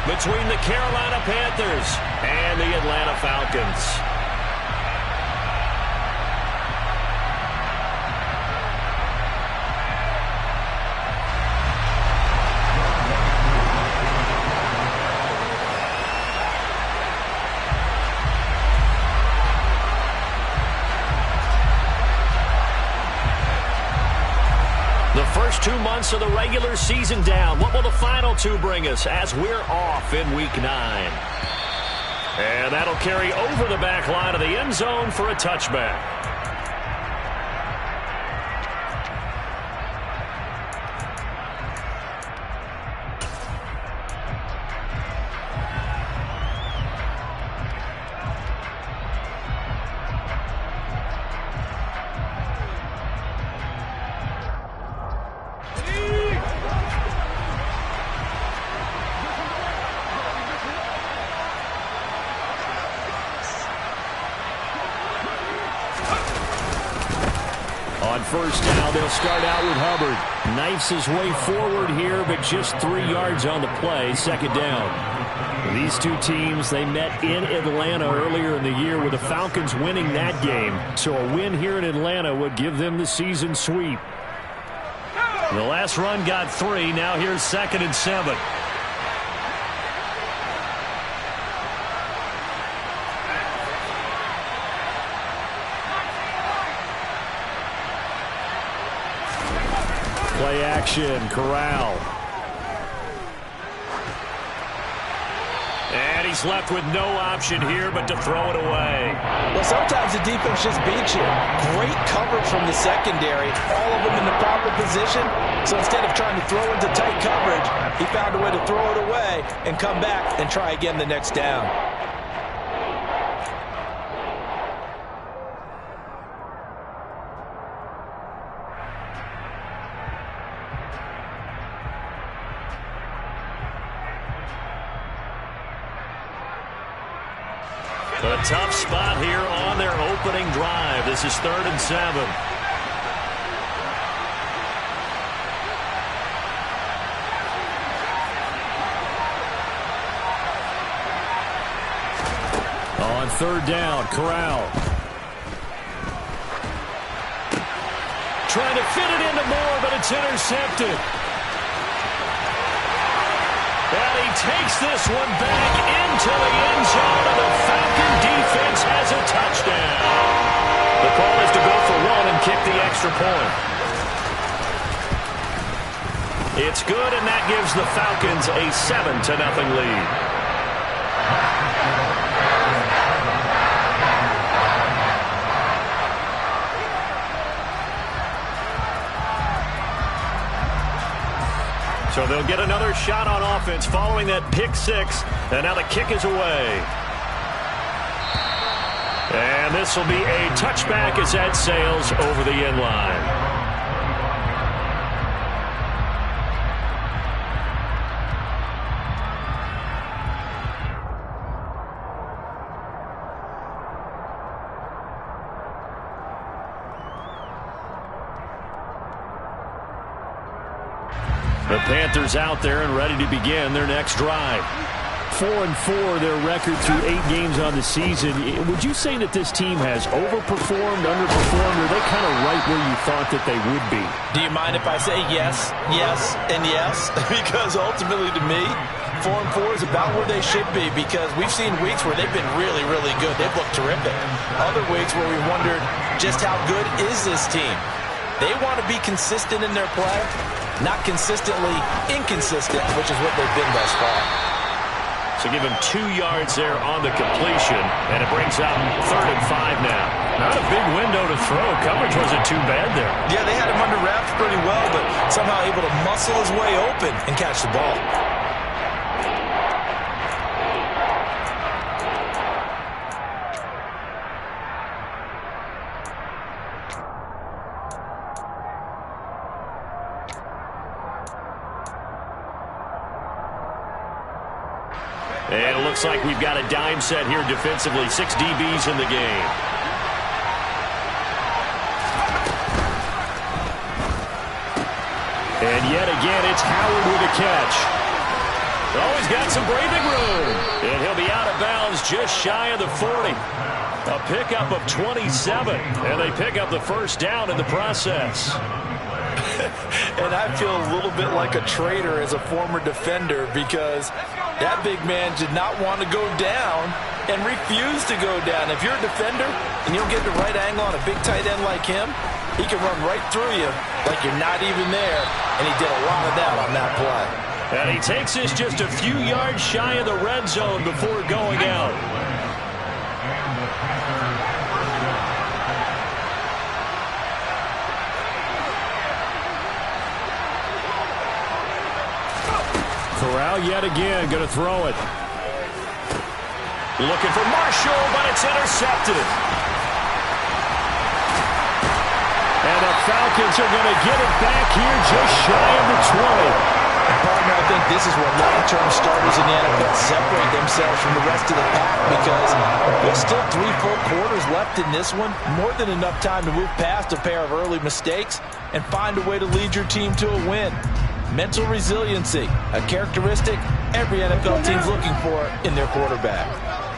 between the Carolina Panthers and the Atlanta Falcons. The first 2 months of the regular season down. What will the final 2 bring us as we're off in Week 9? And that'll carry over the back line of the end zone for a touchback. On first down, they'll start out with Hubbard. Knifes his way forward here, but just 3 yards on the play. Second down. These two teams, they met in Atlanta earlier in the year with the Falcons winning that game. So a win here in Atlanta would give them the season sweep. The last run got 3. Now here's 2nd and 7. Play action, Corral. And he's left with no option here but to throw it away. Well, sometimes the defense just beats you. Great coverage from the secondary. All of them in the proper position. So instead of trying to throw into tight coverage, he found a way to throw it away and come back and try again the next down. A tough spot here on their opening drive. This is 3rd and 7. On 3rd down, Corral. Trying to fit it into Moore, but it's intercepted. And he takes this one back into the end zone, and the Falcon defense has a touchdown. The call is to go for 1 and kick the extra point. It's good, and that gives the Falcons a 7-0 lead. So they'll get another shot on offense following that pick 6. And now the kick is away. And this will be a touchback as that sails over the end line. The Panthers out there and ready to begin their next drive. 4-4 their record through 8 games on the season. Would you say that this team has overperformed, underperformed, or are they kind of right where you thought that they would be? Do you mind if I say yes, yes, and yes? Because ultimately to me, 4-4 is about where they should be, because we've seen weeks where they've been really, really good. They've looked terrific. Other weeks where we wondered just how good is this team. They want to be consistent in their play, not consistently inconsistent, which is what they've been thus far. So give him 2 yards there on the completion, and it brings up 3rd and 5 now. Not a big window to throw. Coverage wasn't too bad there. Yeah, they had him under wraps pretty well, but somehow able to muscle his way open and catch the ball. And it looks like we've got a dime set here defensively. 6 DBs in the game. And yet again, it's Howard with a catch. Oh, he's got some breathing room. And he'll be out of bounds just shy of the 40. A pickup of 27. And they pick up the first down in the process. And I feel a little bit like a traitor as a former defender because that big man did not want to go down and refused to go down. If you're a defender and you don't get the right angle on a big tight end like him, he can run right through you like you're not even there. And he did a lot of that on that play. And he takes us just a few yards shy of the red zone before going out. Corral yet again going to throw it. Looking for Marshall, but it's intercepted. And the Falcons are going to get it back here just shy of the 20. Partner, I think this is where long-term starters in the NFL separate themselves from the rest of the pack because there's still 3 full quarters left in this one. More than enough time to move past a pair of early mistakes and find a way to lead your team to a win. Mental resiliency, a characteristic every NFL team's looking for in their quarterback.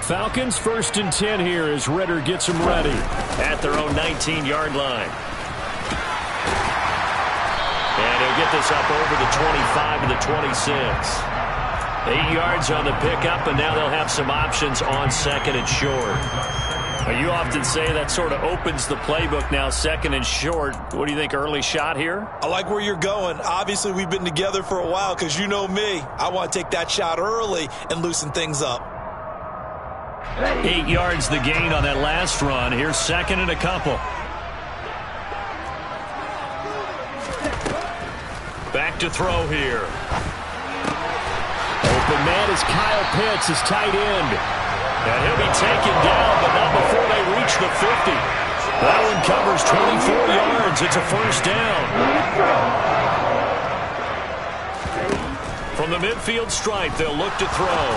Falcons 1st and 10 here as Ritter gets them ready at their own 19-yard line. And he'll get this up over the 25 to the 26. 8 yards on the pickup, and now they'll have some options on 2nd and short. You often say that sort of opens the playbook now, 2nd and short. What do you think, early shot here? I like where you're going. Obviously, we've been together for a while because you know me. I want to take that shot early and loosen things up. 8 yards the gain on that last run. Here's 2nd and a couple. Back to throw here. Open man is Kyle Pitts, his tight end. And he'll be taken down, but not before they reach the 50. That one covers 24 yards. It's a first down. From the midfield stripe, they'll look to throw.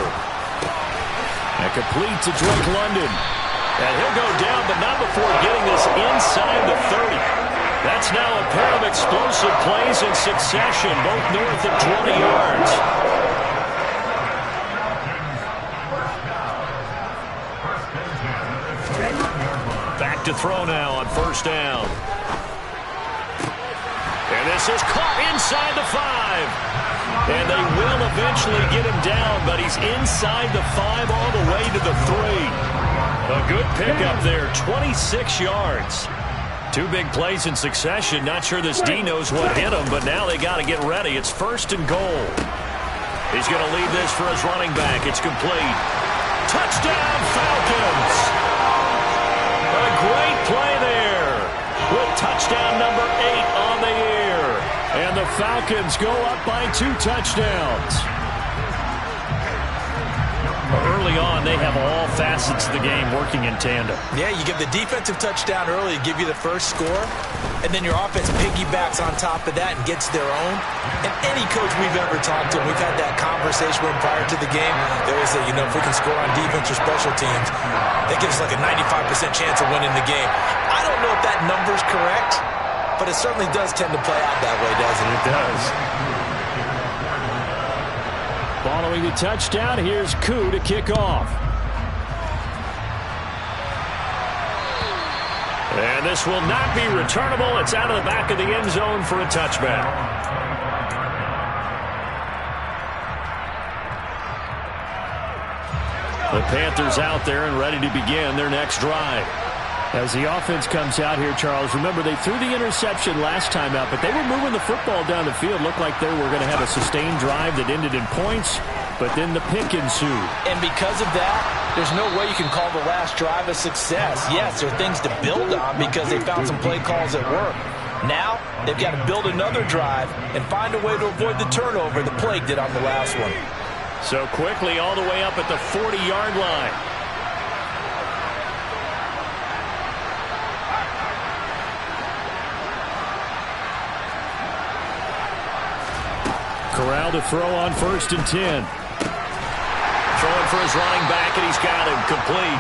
And complete to Drake London. And he'll go down, but not before getting this inside the 30. That's now a pair of explosive plays in succession, both north of 20 yards. Back to throw now on first down. And this is caught inside the 5. And they will eventually get him down, but he's inside the 5 all the way to the 3. A good pickup there, 26 yards. 2 big plays in succession. Not sure this D knows what hit him, but now they got to get ready. It's 1st and goal. He's going to lead this for his running back. It's complete. Touchdown, Falcons! A great play there with touchdown number 8 on the year. And the Falcons go up by 2 touchdowns. Early on, they have all facets of the game working in tandem. Yeah, you give the defensive touchdown early to give you the first score, and then your offense piggybacks on top of that and gets their own. And any coach we've ever talked to, we've had that conversation with them prior to the game, they always say, you know, if we can score on defense or special teams, that gives us like a 95% chance of winning the game. I don't know if that number's correct, but it certainly does tend to play out that way, doesn't it? It does. Following the touchdown, here's Koo to kick off. And this will not be returnable. It's out of the back of the end zone for a touchback. The Panthers out there and ready to begin their next drive. As the offense comes out here, Charles, remember they threw the interception last time out, but they were moving the football down the field. Looked like they were going to have a sustained drive that ended in points, but then the pick ensued. And because of that, there's no way you can call the last drive a success. Yes, there are things to build on because they found some play calls at work. Now, they've got to build another drive and find a way to avoid the turnover the Plague did on the last one. So quickly all the way up at the 40-yard line. Corral to throw on 1st and 10. Throwing for his running back, and he's got him complete.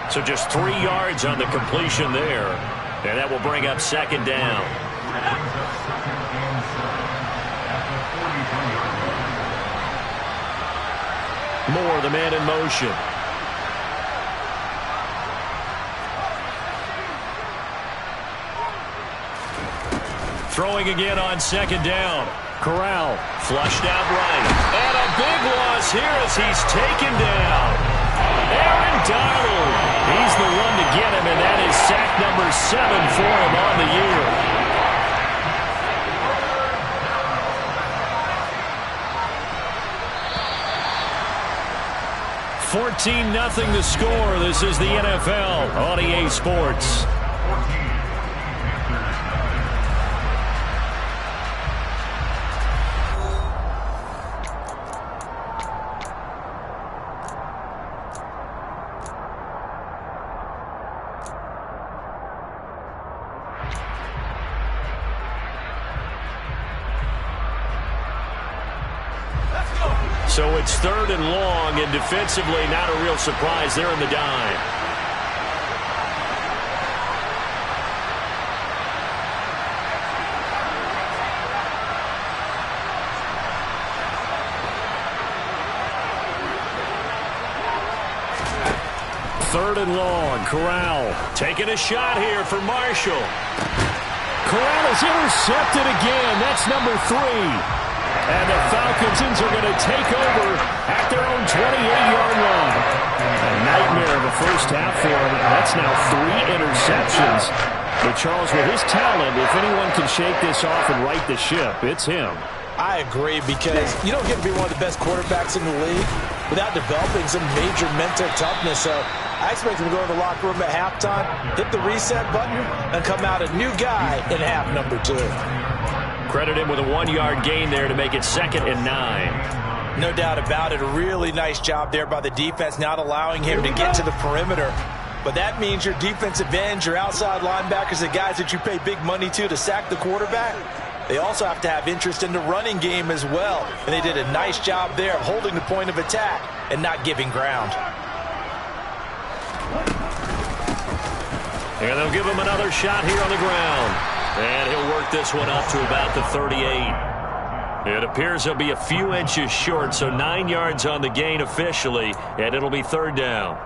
So just 3 yards on the completion there. And that will bring up 2nd down. Moore, the man in motion. Throwing again on second down. Corral flushed out right. And a big loss here as he's taken down. Aaron Donald. He's the one to get him, and that is sack number 7 for him on the year. 14-0 the score. This is the NFL on EA Sports. So it's 3rd and long, and defensively not a real surprise. They're in the dime. Third and long. Corral taking a shot here for Marshall. Corral is intercepted again. That's number 3. And the Falcons are going to take over at their own 28-yard line. A nightmare of a first half for him. That's now 3 interceptions. But Charles, with his talent, if anyone can shake this off and right the ship, it's him. I agree, because you don't get to be one of the best quarterbacks in the league without developing some major mental toughness. So I expect him to go to the locker room at halftime, hit the reset button, and come out a new guy in half number 2. Credit him with a 1-yard gain there to make it 2nd and 9. No doubt about it. A really nice job there by the defense, not allowing him to get to the perimeter. But that means your defensive ends, your outside linebackers, the guys that you pay big money to sack the quarterback, they also have to have interest in the running game as well. And they did a nice job there of holding the point of attack and not giving ground. And they'll give him another shot here on the ground. And he'll work this one up to about the 38. It appears he'll be a few inches short, so 9 yards on the gain officially, and it'll be 3rd down.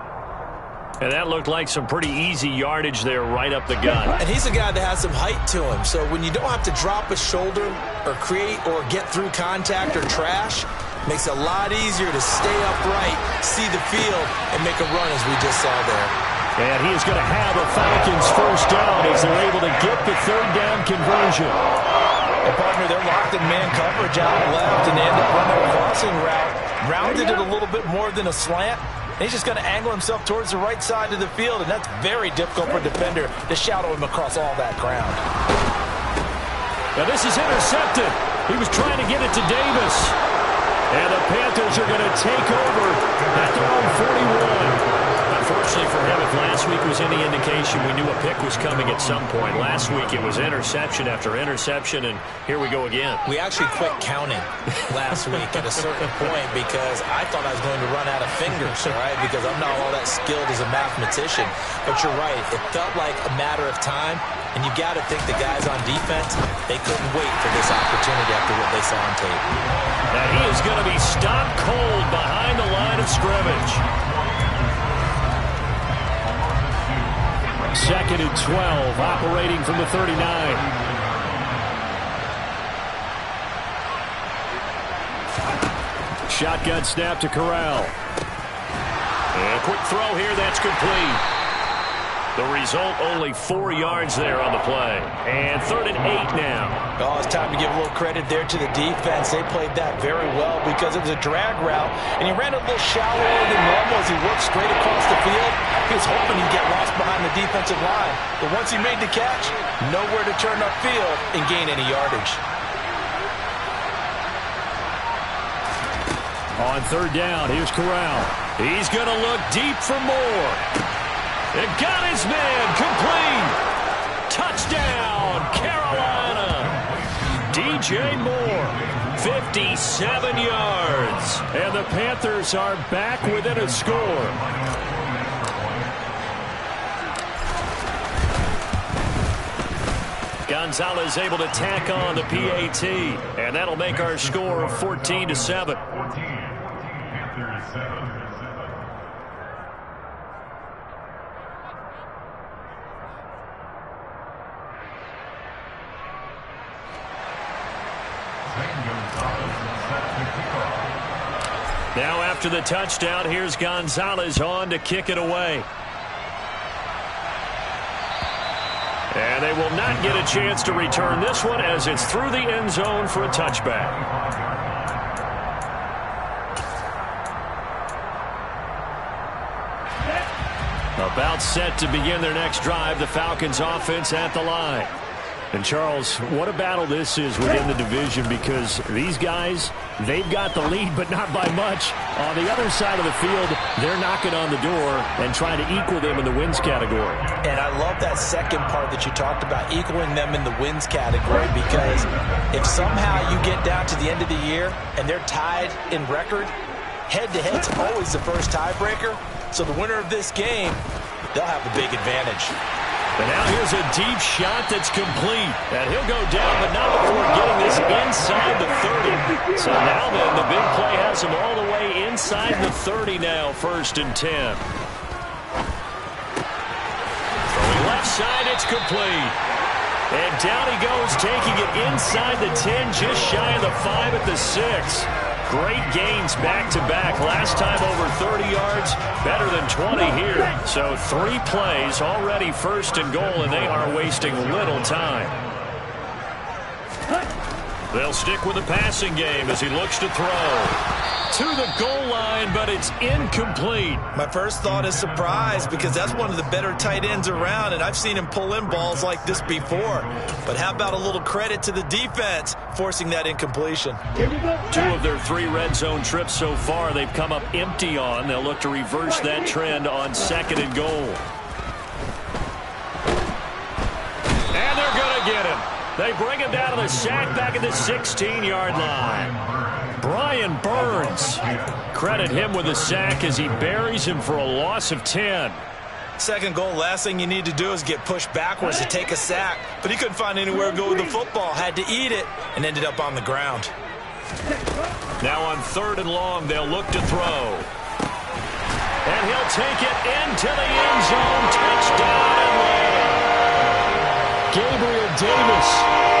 And that looked like some pretty easy yardage there right up the gut. And he's a guy that has some height to him, so when you don't have to drop a shoulder or create or get through contact or trash, makes it a lot easier to stay upright, see the field, and make a run as we just saw there. And he is going to have a Falcons first down as they're able to get the 3rd down conversion. And partner, they're locked in man coverage out left, and they end up running a crossing route. Rounded it a little bit more than a slant. And he's just going to angle himself towards the right side of the field, and that's very difficult for a defender to shadow him across all that ground. Now this is intercepted. He was trying to get it to Davis. And the Panthers are going to take over at their own 41. Unfortunately for him, if last week was any indication, we knew a pick was coming at some point. Last week it was interception after interception, and here we go again. We actually quit counting last week at a certain point because I thought I was going to run out of fingers, all right, because I'm not all that skilled as a mathematician. But you're right, it felt like a matter of time, and you got to think the guys on defense, they couldn't wait for this opportunity after what they saw on tape. Now he is going to be stopped cold behind the line of scrimmage. 2nd and 12, operating from the 39. Shotgun snap to Corral. And a quick throw here, that's complete. The result, only 4 yards there on the play. And 3rd and 8 now. Oh, it's time to give a little credit there to the defense. They played that very well because it was a drag route, and he ran a little shallower than normal as he worked straight across the field. He was hoping he'd get lost behind the defensive line. But once he made the catch, nowhere to turn upfield and gain any yardage. On 3rd down, here's Corral. He's going to look deep for Moore. It got his man, complete. Touchdown, Carolina. DJ Moore, 57 yards. And the Panthers are back within a score. Gonzalez able to tack on the PAT, and that'll make our score 14-7. Now after the touchdown, here's Gonzalez on to kick it away. And they will not get a chance to return this one as it's through the end zone for a touchback. About set to begin their next drive, the Falcons offense at the line. And Charles, what a battle this is within the division, because these guys, they've got the lead, but not by much. On the other side of the field, they're knocking on the door and trying to equal them in the wins category. And I love that second part that you talked about, equaling them in the wins category, because if somehow you get down to the end of the year and they're tied in record, head-to-head's always the first tiebreaker. So the winner of this game, they'll have a big advantage. And now here's a deep shot that's complete. And he'll go down, but not before getting this inside the 30. So now then, the big play has him all the way inside the 30 now, 1st and 10. Throwing left side, it's complete. And down he goes, taking it inside the 10, just shy of the 5 at the 6. Great gains back-to-back. Last time over 30 yards, better than 20 here. So 3 plays, already 1st and goal, and they are wasting little time. They'll stick with the passing game as he looks to throw. To the goal line, but it's incomplete. My first thought is surprise, because that's one of the better tight ends around, and I've seen him pull in balls like this before. But how about a little credit to the defense forcing that incompletion? 2 of their 3 red zone trips so far they've come up empty on. They'll look to reverse that trend on 2nd and goal. And they're going to get him. They bring him down to the sack back at the 16-yard line. Brian Burns, credit him with a sack as he buries him for a loss of 10. 2nd goal, last thing you need to do is get pushed backwards to take a sack. But he couldn't find anywhere to go with the football, had to eat it, and ended up on the ground. Now on 3rd and long, they'll look to throw. And he'll take it into the end zone. Touchdown Atlanta. Gabriel Davis,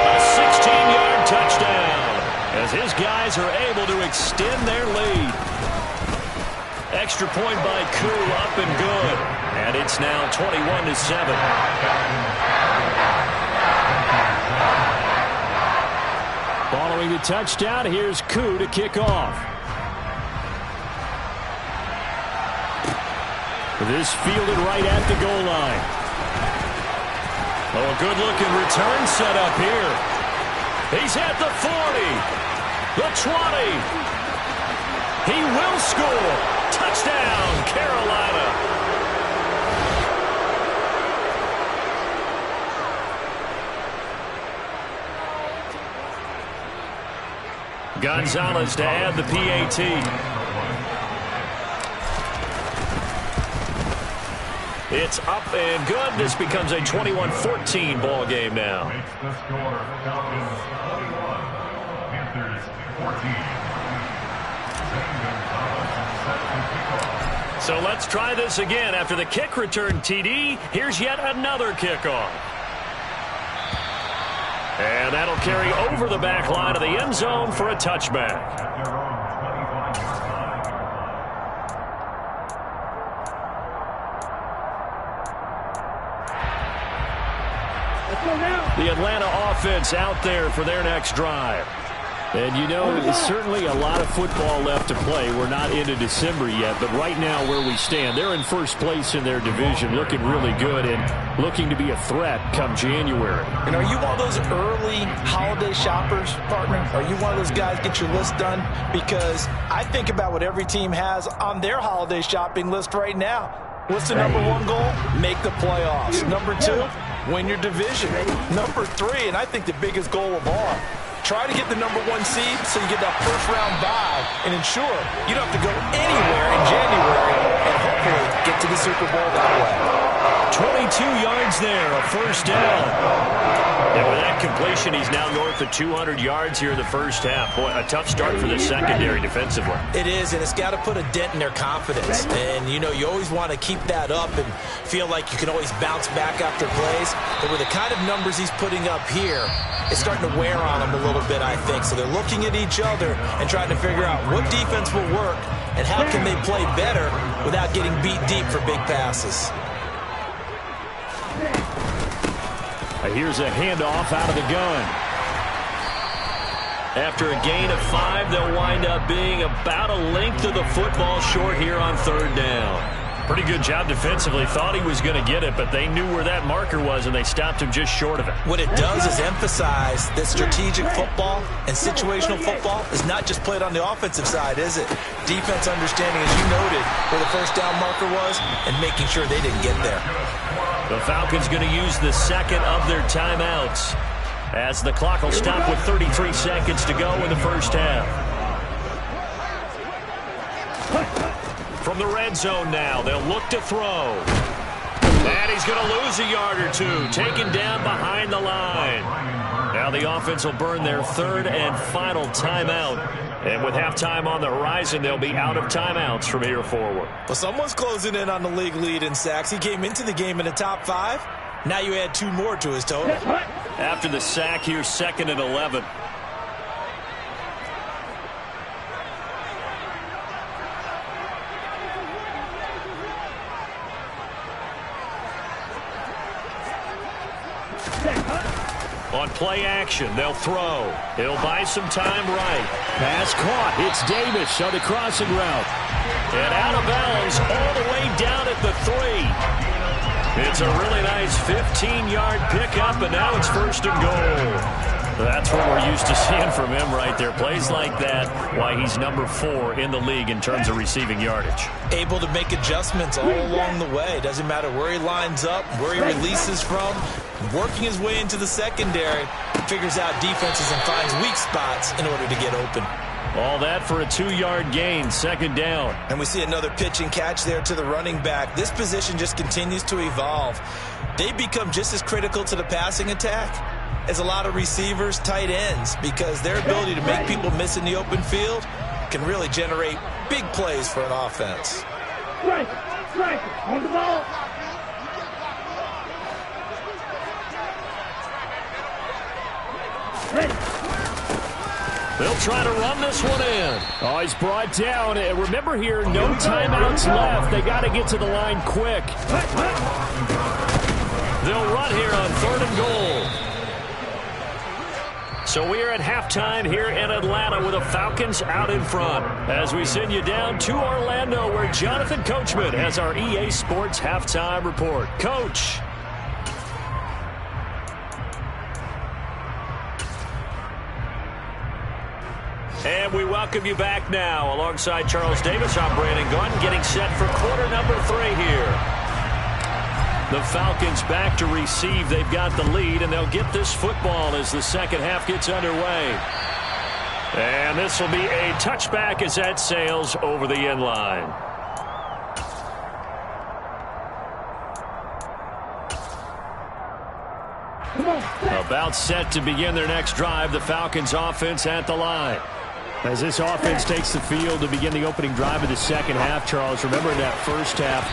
a 16-yard touchdown, as his guys are able to extend their lead. Extra point by Koo, up and good. And it's now 21-7. Following the touchdown, here's Koo to kick off. This fielded right at the goal line. Oh, a good-looking return set up here. He's at the 40, the 20. He will score. Touchdown, Carolina. Gonzalez to add the PAT. It's up and good. This becomes a 21-14 ball game now. So let's try this again. After the kick return TD, here's yet another kickoff. And that'll carry over the back line of the end zone for a touchback. The Atlanta offense out there for their next drive. And, you know, there's certainly a lot of football left to play. We're not into December yet, but right now where we stand, they're in 1st place in their division, looking really good and looking to be a threat come January. And are you one of those early holiday shoppers, partner? Are you one of those guys get your list done? Because I think about what every team has on their holiday shopping list right now. What's the number 1 goal? Make the playoffs. Number 2, win your division. Number 3, and I think the biggest goal of all, try to get the number 1 seed so you get that 1st round bye and ensure you don't have to go anywhere in January and hopefully get to the Super Bowl that way. 22 yards there, a first down. And with that completion, he's now north of 200 yards here in the first half. Boy, a tough start for the secondary defensively. It is, and it's got to put a dent in their confidence. And, you know, you always want to keep that up and feel like you can always bounce back after plays. But with the kind of numbers he's putting up here, it's starting to wear on them a little bit, I think. So they're looking at each other and trying to figure out what defense will work and how can they play better without getting beat deep for big passes. Here's a handoff out of the gun. After a gain of 5, they'll wind up being about a length of the football short here on third down. Pretty good job defensively. Thought he was going to get it, but they knew where that marker was, and they stopped him just short of it. What it does is emphasize that strategic football and situational football is not just played on the offensive side, is it? Defense understanding, as you noted, where the first down marker was and making sure they didn't get there. The Falcons going to use the second of their timeouts as the clock will stop with 33 seconds to go in the first half. From the red zone now, they'll look to throw. And he's going to lose a yard or two, taken down behind the line. Now the offense will burn their third and final timeout. And with halftime on the horizon, they'll be out of timeouts from here forward. Well, someone's closing in on the league lead in sacks. He came into the game in the top 5. Now you add 2 more to his total. After the sack, here's 2nd and 11. On play action, they'll throw. He'll buy some time right. Pass caught. It's Davis on the crossing route. And out of bounds all the way down at the 3. It's a really nice 15-yard pickup, and now it's 1st and goal. That's what we're used to seeing from him right there. Plays like that, why he's number 4 in the league in terms of receiving yardage. Able to make adjustments all along the way. Doesn't matter where he lines up, where he releases from. Working his way into the secondary, figures out defenses and finds weak spots in order to get open. All that for a 2-yard gain, 2nd down. And we see another pitch and catch there to the running back. This position just continues to evolve. They become just as critical to the passing attack as a lot of receivers, tight ends, because their ability to make people miss in the open field can really generate big plays for an offense. Strike, on the ball. They'll try to run this one in. Oh, he's brought down. And remember here, no timeouts left. They got to get to the line quick. They'll run here on 3rd and goal. So we are at halftime here in Atlanta with the Falcons out in front. As we send you down to Orlando, where Jonathan Coachman has our EA Sports halftime report. Coach. And we welcome you back now. Alongside Charles Davis, I'm Brandon Gunn, getting set for quarter number 3 here. The Falcons back to receive. They've got the lead, and they'll get this football as the second half gets underway. And this will be a touchback as that sails over the end line. About set to begin their next drive, the Falcons offense at the line. As this offense takes the field to begin the opening drive of the second half, Charles, remember in that first half,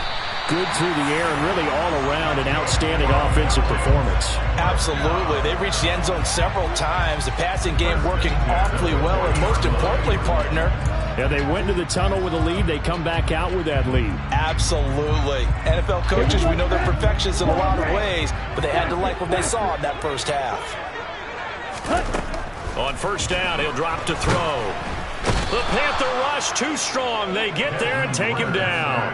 good through the air and really all around an outstanding offensive performance. Absolutely. They reached the end zone several times. The passing game working awfully well, and most importantly, partner, yeah, they went into the tunnel with a lead. They come back out with that lead. Absolutely. NFL coaches, we know they're perfectionists in a lot of ways, but they had to like what they saw in that first half. On first down, he'll drop to throw. The Panther rush too strong. They get there and take him down.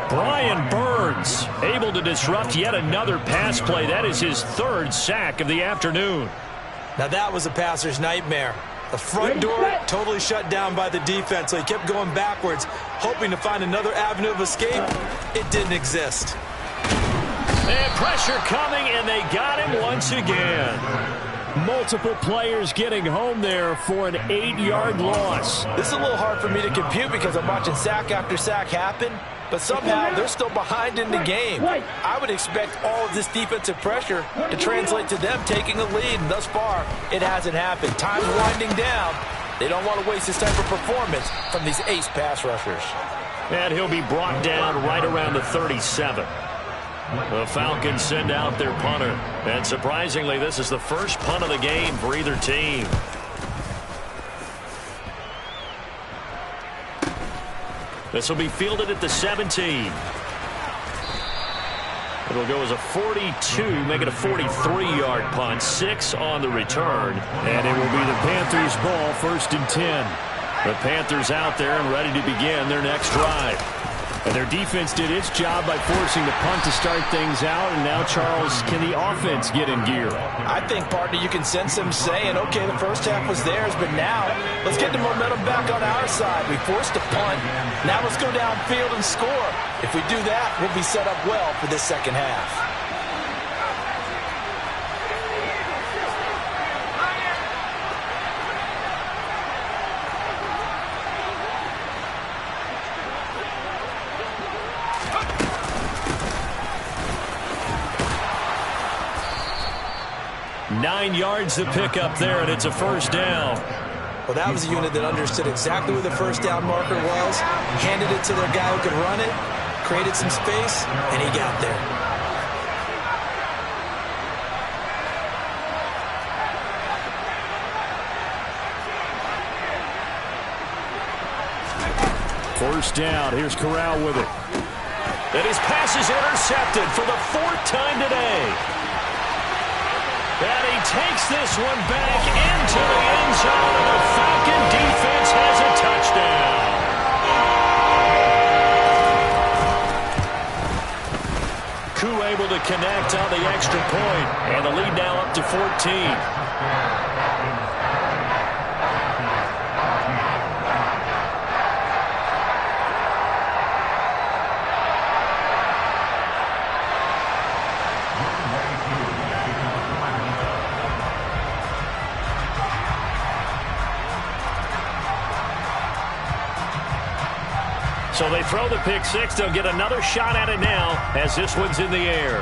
Brian Burns able to disrupt yet another pass play. That is his 3rd sack of the afternoon. Now that was a passer's nightmare. The front door totally shut down by the defense, so he kept going backwards, hoping to find another avenue of escape. It didn't exist. And pressure coming, and they got him once again. Multiple players getting home there for an 8-yard loss. This is a little hard for me to compute because I'm watching sack after sack happen, but somehow they're still behind in the game. I would expect all of this defensive pressure to translate to them taking a lead, and thus far, it hasn't happened. Time's winding down. They don't want to waste this type of performance from these ace pass rushers. And he'll be brought down right around the 37. The Falcons send out their punter. And surprisingly, this is the first punt of the game for either team. This will be fielded at the 17. It'll go as a 42, make it a 43-yard punt. 6 on the return. And it will be the Panthers' ball, 1st and 10. The Panthers out there and ready to begin their next drive. And their defense did its job by forcing the punt to start things out. And now, Charles, can the offense get in gear? I think, partner, you can sense them saying, okay, the first half was theirs, but now let's get the momentum back on our side. We forced a punt. Now let's go downfield and score. If we do that, we'll be set up well for this second half. Nine yards to pick up there, and it's a first down. Well, that was a unit that understood exactly where the first down marker was, handed it to their guy who could run it, created some space, and he got there. First down. Here's Corral with it. And his pass is intercepted for the 4th time today. And he takes this one back into the end zone, and the Falcon defense has a touchdown. Koo able to connect on the extra point, and the lead now up to 14. So they throw the pick six. They'll get another shot at it now as this one's in the air.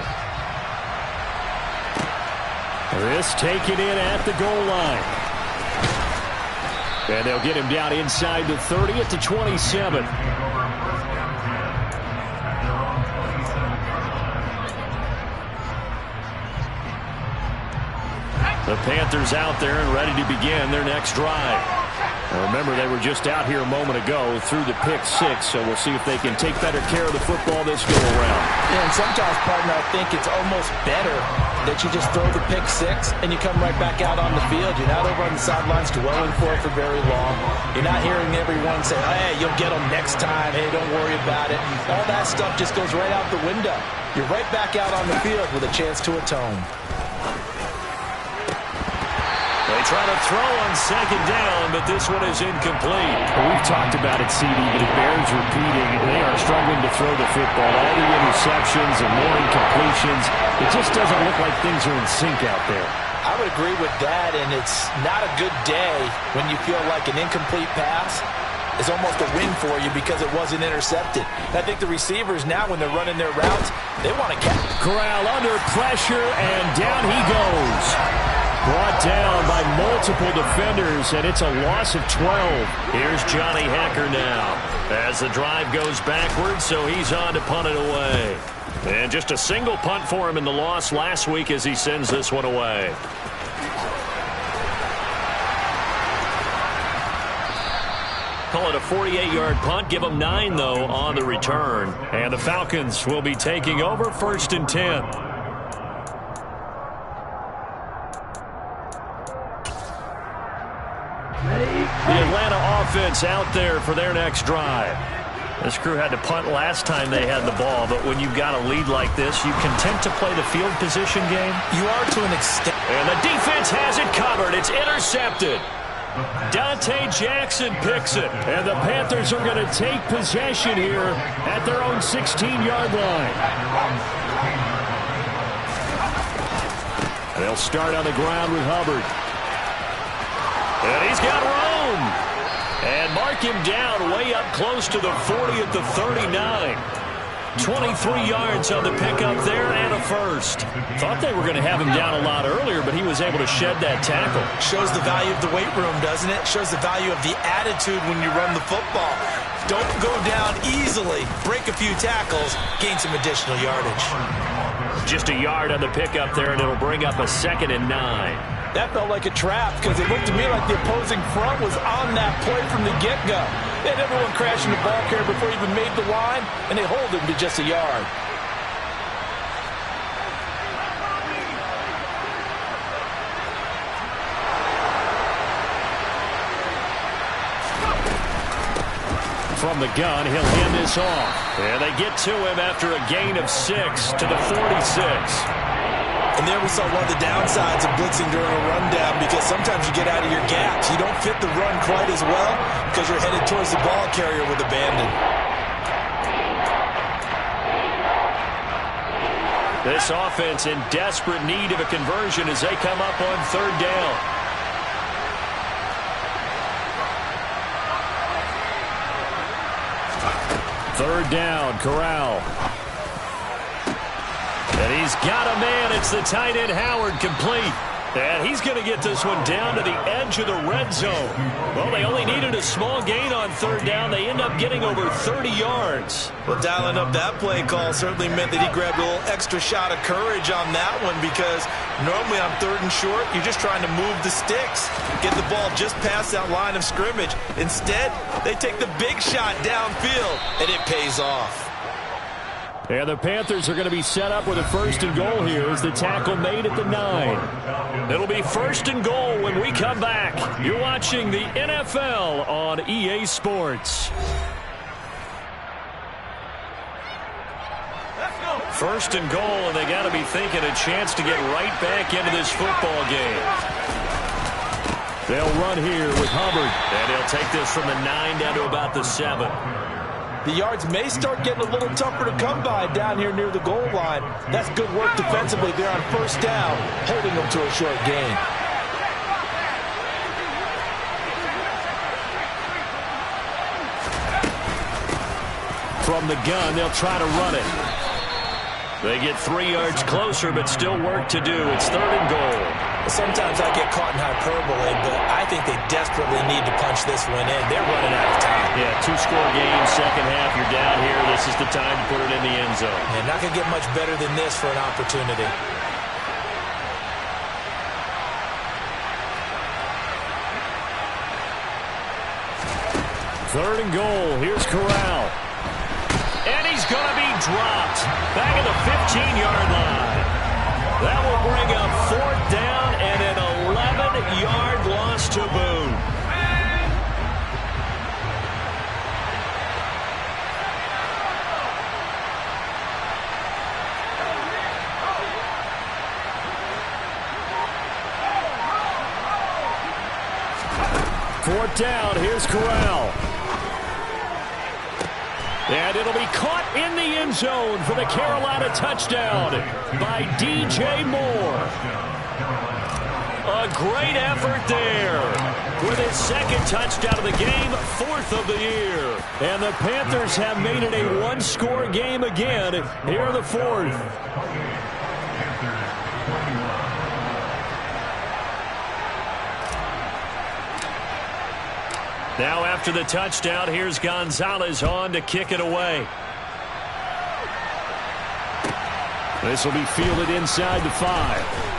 This taken in at the goal line. And they'll get him down inside the 30 at the 27. The Panthers out there and ready to begin their next drive. Now remember, they were just out here a moment ago through the pick six, so we'll see if they can take better care of the football this go-around. Yeah, and sometimes, partner, I think it's almost better that you just throw the pick six and you come right back out on the field. You're not over on the sidelines dwelling for it for very long. You're not hearing everyone say, hey, you'll get them next time. Hey, don't worry about it. All that stuff just goes right out the window. You're right back out on the field with a chance to atone. They try to throw on second down, but this one is incomplete. Well, we've talked about it, CD, but it bears repeating. They are struggling to throw the football. All the interceptions and more incompletions. It just doesn't look like things are in sync out there. I would agree with that, and it's not a good day when you feel like an incomplete pass is almost a win for you because it wasn't intercepted. I think the receivers now, when they're running their routes, they want to catch. Corral under pressure, and down he goes. Brought down by multiple defenders, and it's a loss of 12. Here's Johnny Hecker now as the drive goes backwards, so he's on to punt it away. And just a single punt for him in the loss last week as he sends this one away. Call it a 48-yard punt. Give them 9, though, on the return. And the Falcons will be taking over 1st and 10. The Atlanta offense out there for their next drive. This crew had to punt last time they had the ball, but when you've got a lead like this, you content to play the field position game? You are to an extent. And the defense has it covered. It's intercepted. Dante Jackson picks it. And the Panthers are going to take possession here at their own 16-yard line. And they'll start on the ground with Hubbard. And he's got room. And mark him down way up close to the 40 at the 39. 23 yards on the pickup there and a first. Thought they were going to have him down a lot earlier, but he was able to shed that tackle. Shows the value of the weight room, doesn't it? Shows the value of the attitude when you run the football. Don't go down easily. Break a few tackles. Gain some additional yardage. Just a yard on the pickup there, and it'll bring up a 2nd and 9. That felt like a trap because it looked to me like the opposing front was on that play from the get-go. They had everyone crashing the ball carrier before he even made the line, and they hold him to just a yard. From the gun, he'll hand this off. And they get to him after a gain of 6 to the 46. And there we saw one of the downsides of blitzing during a rundown because sometimes you get out of your gaps. You don't fit the run quite as well because you're headed towards the ball carrier with abandon. This offense in desperate need of a conversion as they come up on 3rd down. Third down, Corral. And he's got a man. It's the tight end, Howard, complete. And he's going to get this one down to the edge of the red zone. Well, they only needed a small gain on 3rd down. They end up getting over 30 yards. Well, dialing up that play call certainly meant that he grabbed a little extra shot of courage on that one because normally on 3rd and short, you're just trying to move the sticks, get the ball just past that line of scrimmage. Instead, they take the big shot downfield, and it pays off. And the Panthers are going to be set up with a 1st and goal here as the tackle made at the 9. It'll be 1st and goal when we come back. You're watching the NFL on EA Sports. 1st and goal, and they got to be thinking a chance to get right back into this football game. They'll run here with Hubbard, and he'll take this from the 9 down to about the 7. The yards may start getting a little tougher to come by down here near the goal line. That's good work defensively there on 1st down, holding them to a short gain. From the gun, they'll try to run it. They get 3 yards closer, but still work to do. It's 3rd and goal. Sometimes I get caught in hyperbole, but I think they desperately need to punch this one in. They're running out of time. Yeah, 2-score game, 2nd half. You're down here. This is the time to put it in the end zone. And not going to get much better than this for an opportunity. Third and goal. Here's Corral. And he's going to be dropped back at the 15-yard line. That will bring up 4th down and an 11-yard loss to boot. Fourth down, here's Corral. And it'll be caught in the end zone for the Carolina touchdown by DJ Moore. A great effort there with his 2nd touchdown of the game, 4th of the year. And the Panthers have made it a 1-score game again here in the 4th. Now after the touchdown, here's Gonzalez on to kick it away. This will be fielded inside the 5.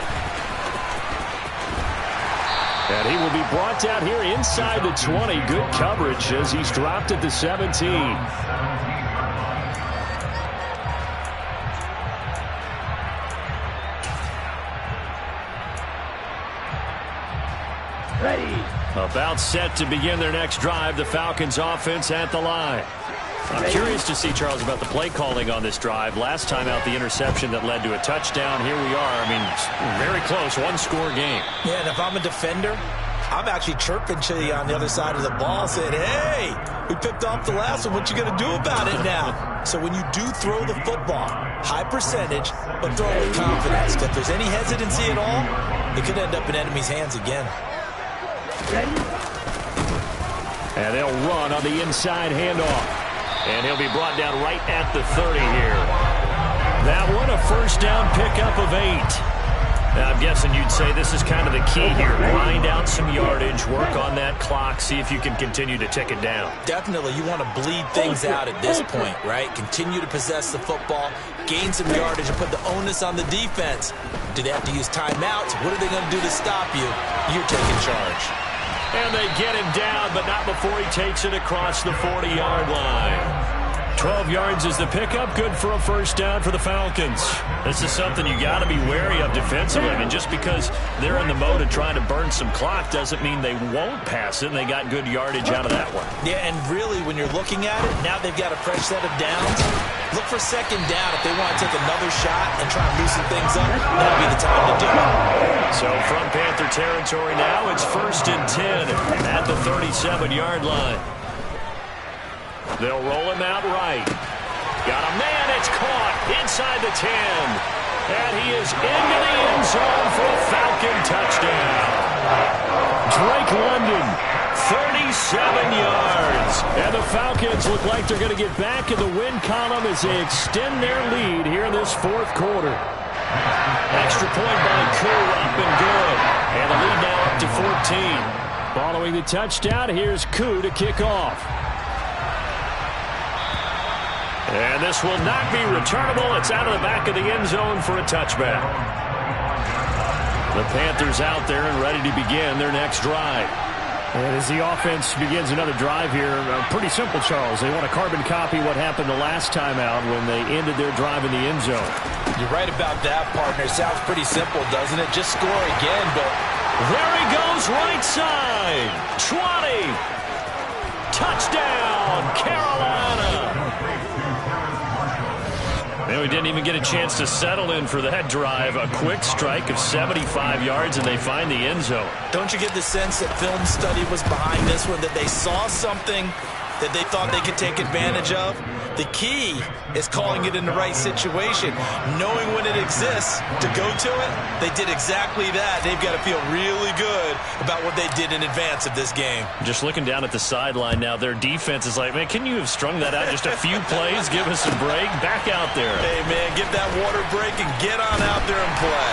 And he will be brought down here inside the 20. Good coverage as he's dropped at the 17. Ready. About set to begin their next drive, the Falcons offense at the line. I'm curious to see, Charles, about the play calling on this drive. Last time out, the interception that led to a touchdown. Here we are. I mean, very close, 1-score game. Yeah, and if I'm a defender, I'm actually chirping to you on the other side of the ball, saying, hey, we picked off the last one. What you going to do about it now? So when you do throw the football, high percentage, but throw it with confidence. If there's any hesitancy at all, it could end up in enemy's hands again. Ready. And they'll run on the inside handoff. And he'll be brought down right at the 30 here. That one, a first down pickup of 8. Now, I'm guessing you'd say this is kind of the key here. Grind out some yardage, work on that clock, see if you can continue to tick it down. Definitely. You want to bleed things out at this point, right? Continue to possess the football, gain some yardage, and put the onus on the defense. Do they have to use timeouts? What are they going to do to stop you? You're taking charge. And they get him down, but not before he takes it across the 40-yard line. 12 yards is the pickup, good for a first down for the Falcons. This is something you got to be wary of defensively. I mean, just because they're in the mode of trying to burn some clock doesn't mean they won't pass it, and they got good yardage out of that one. Yeah, and really, when you're looking at it, now they've got a fresh set of downs. Look for second down if they want to take another shot and try and loosen things up. That'll be the time to do it. So from Panther territory now, it's 1st and 10 at the 37-yard line. They'll roll him out right. Got a man, it's caught inside the 10. And he is into the end zone for a Falcon touchdown. Drake London, 37 yards. And the Falcons look like they're going to get back in the win column as they extend their lead here in this 4th quarter. Extra point by Koo, up and good. And the lead now up to 14. Following the touchdown, here's Koo to kick off. And this will not be returnable. It's out of the back of the end zone for a touchback. The Panthers out there and ready to begin their next drive. And as the offense begins another drive here, pretty simple, Charles. They want to carbon copy what happened the last time out when they ended their drive in the end zone. You're right about that, partner. Sounds pretty simple, doesn't it? Just score again, but there he goes, right side. 20. Touchdown, Carolina. And we didn't even get a chance to settle in for that drive. A quick strike of 75 yards, and they find the end zone. Don't you get the sense that film study was behind this one, that they saw something that they thought they could take advantage of? The key is calling it in the right situation, knowing when it exists to go to it. They did exactly that. They've got to feel really good about what they did in advance of this game. Just looking down at the sideline now, their defense is like, man, can you have strung that out just a few plays? Give us a break. Back out there. Hey, man, give that water break and get on out there and play.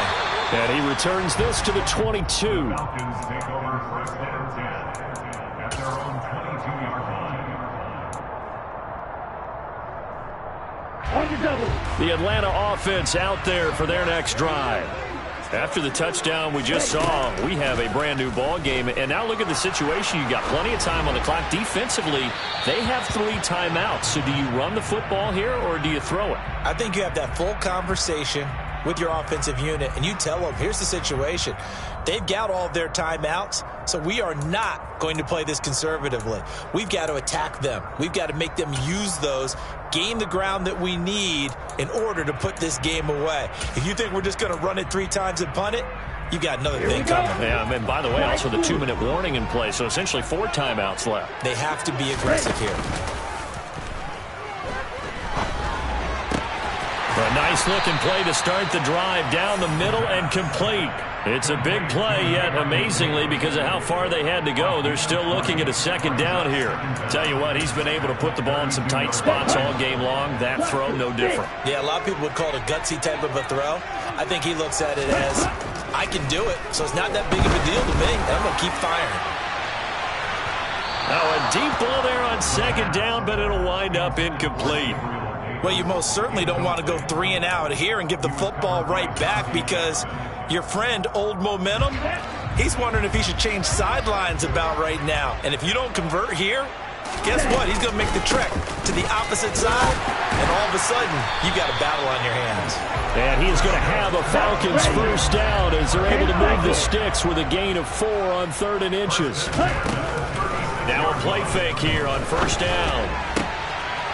And he returns this to the 22. The Atlanta offense out there for their next drive. After the touchdown we just saw, we have a brand new ball game. And now look at the situation. You got plenty of time on the clock. Defensively, they have 3 timeouts. So do you run the football here or do you throw it? I think you have that full conversation with your offensive unit, and you tell them, here's the situation. They've got all of their timeouts, so we are not going to play this conservatively. We've got to attack them. We've got to make them use those, gain the ground that we need in order to put this game away. If you think we're just going to run it 3 times and punt it, you got another thing coming. Yeah, and by the way, also the 2-minute warning in play, so essentially 4 timeouts left. They have to be aggressive here. A nice-looking play to start the drive down the middle and complete. It's a big play, yet amazingly, because of how far they had to go, they're still looking at a second down here. Tell you what, he's been able to put the ball in some tight spots all game long. That throw, no different. Yeah, a lot of people would call it a gutsy type of a throw. I think he looks at it as, I can do it, so it's not that big of a deal to me, and I'm going to keep firing. Now a deep ball there on second down, but it'll wind up incomplete. Well, you most certainly don't want to go 3 and out here and give the football right back, because your friend, Old Momentum, he's wondering if he should change sidelines about right now. And if you don't convert here, guess what? He's going to make the trek to the opposite side, and all of a sudden, you got a battle on your hands. And he is going to have a Falcons first down as they're able to move the sticks with a gain of 4 on 3rd and inches. Now a play fake here on first down.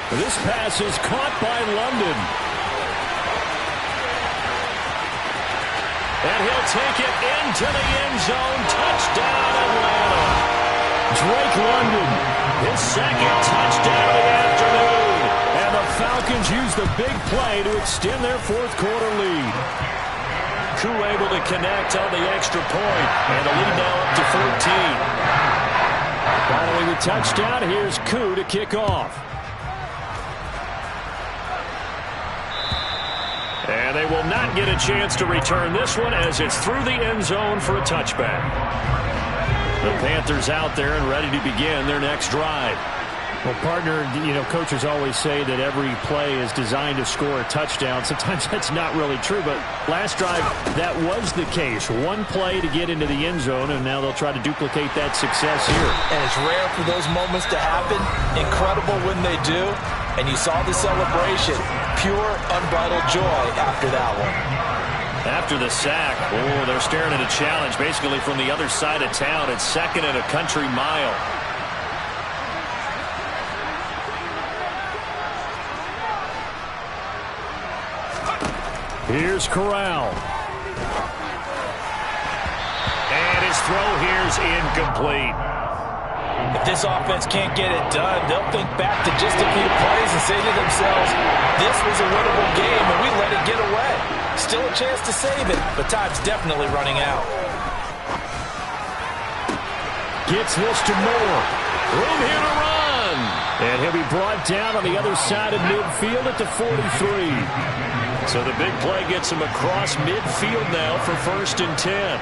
This pass is caught by London. And he'll take it into the end zone. Touchdown, Atlanta. Drake London, his 2nd touchdown of the afternoon. And the Falcons use the big play to extend their 4th quarter lead. Koo able to connect on the extra point. And the lead now up to 14. Following the touchdown, here's Koo to kick off. And they will not get a chance to return this one as it's through the end zone for a touchback. The Panthers out there and ready to begin their next drive. Well, partner, coaches always say that every play is designed to score a touchdown. Sometimes that's not really true, but last drive, that was the case. One play to get into the end zone, and now they'll try to duplicate that success here. And it's rare for those moments to happen. Incredible when they do. And you saw the celebration. Pure, unbridled joy after that one. After the sack, they're staring at a challenge basically from the other side of town. It's 2nd and a country mile. Here's Corral. And his throw here's incomplete. If this offense can't get it done, they'll think back to just a few plays and say to themselves, this was a winnable game and we let it get away. Still a chance to save it, but time's definitely running out. Gets this to Moore. Room here to run. And he'll be brought down on the other side of midfield at the 43. So the big play gets him across midfield now for 1st and 10.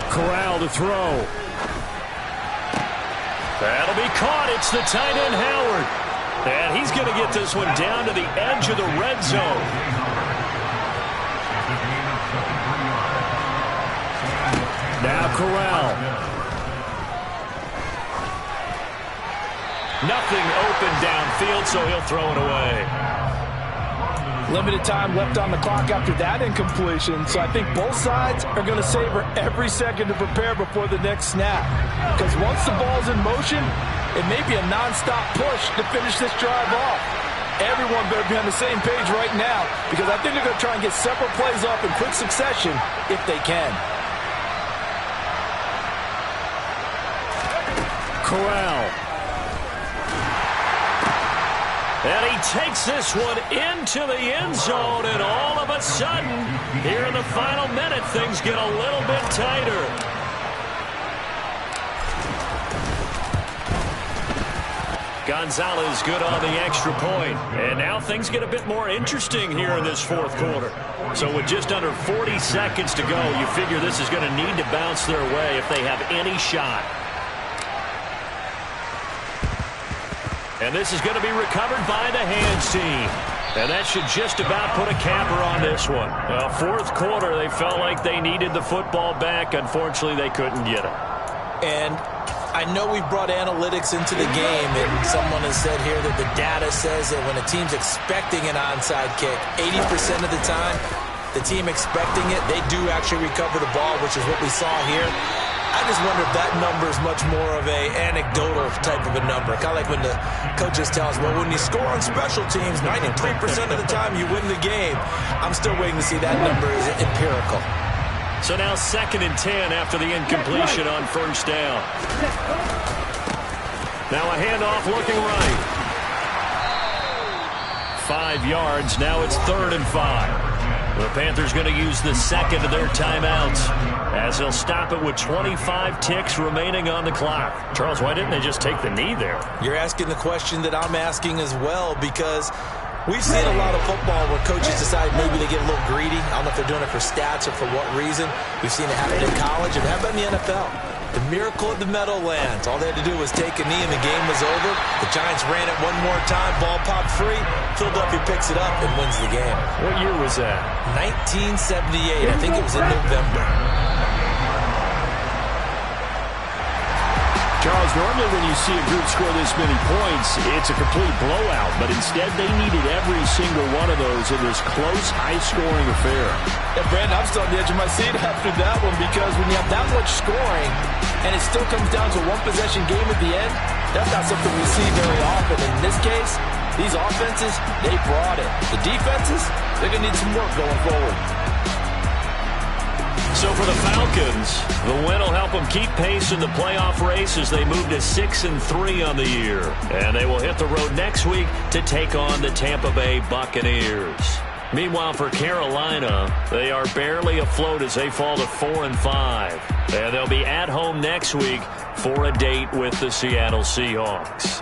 Corral to throw. That'll be caught. It's the tight end, Howard. And he's going to get this one down to the edge of the red zone. Now Corral. Nothing open downfield, so he'll throw it away. Limited time left on the clock after that incompletion, so I think both sides are going to savor every second to prepare before the next snap. Because once the ball's in motion, it may be a non-stop push to finish this drive off. Everyone better be on the same page right now, because I think they're going to try and get several plays off in quick succession if they can. Corral. And he takes this one into the end zone, and all of a sudden, here in the final minute, things get a little bit tighter. Gonzalez good on the extra point. And now things get a bit more interesting here in this 4th quarter. So with just under 40 seconds to go, you figure this is going to need to bounce their way if they have any shot. And this is going to be recovered by the hands team. And that should just about put a capper on this one. Well, 4th quarter, they felt like they needed the football back. Unfortunately, they couldn't get it. And I know we brought analytics into the game, and someone has said here that the data says that when a team's expecting an onside kick, 80% of the time, the team expecting it, they do actually recover the ball, which is what we saw here. I just wonder if that number is much more of a anecdotal type of a number. Kind of like when the coaches tell us, well, when you score on special teams, 93% of the time you win the game. I'm still waiting to see that number is empirical. So now 2nd and 10 after the incompletion on 1st down. Now a handoff looking right. 5 yards. Now it's 3rd and 5. The Panthers going to use the 2nd of their timeouts as they'll stop it with 25 ticks remaining on the clock. Charles, why didn't they just take the knee there? You're asking the question that I'm asking as well, because we've seen a lot of football where coaches decide maybe they get a little greedy. I don't know if they're doing it for stats or for what reason. We've seen it happen in college and happen in the NFL. The miracle of the Meadowlands. All they had to do was take a knee and the game was over. The Giants ran it one more time. Ball popped free. Philadelphia picks it up and wins the game. What year was that? 1978. I think it was in November. Charles, normally when you see a group score this many points, it's a complete blowout. But instead, they needed every single one of those in this close, high-scoring affair. Yeah, Brandon, I'm still on the edge of my seat after that one, because when you have that much scoring and it still comes down to a one-possession game at the end, that's not something we see very often. In this case, these offenses, they brought it. The defenses, they're going to need some work going forward. So for the Falcons, the win will help them keep pace in the playoff race as they move to 6-3 on the year. And they will hit the road next week to take on the Tampa Bay Buccaneers. Meanwhile, for Carolina, they are barely afloat as they fall to 4-5. And they'll be at home next week for a date with the Seattle Seahawks.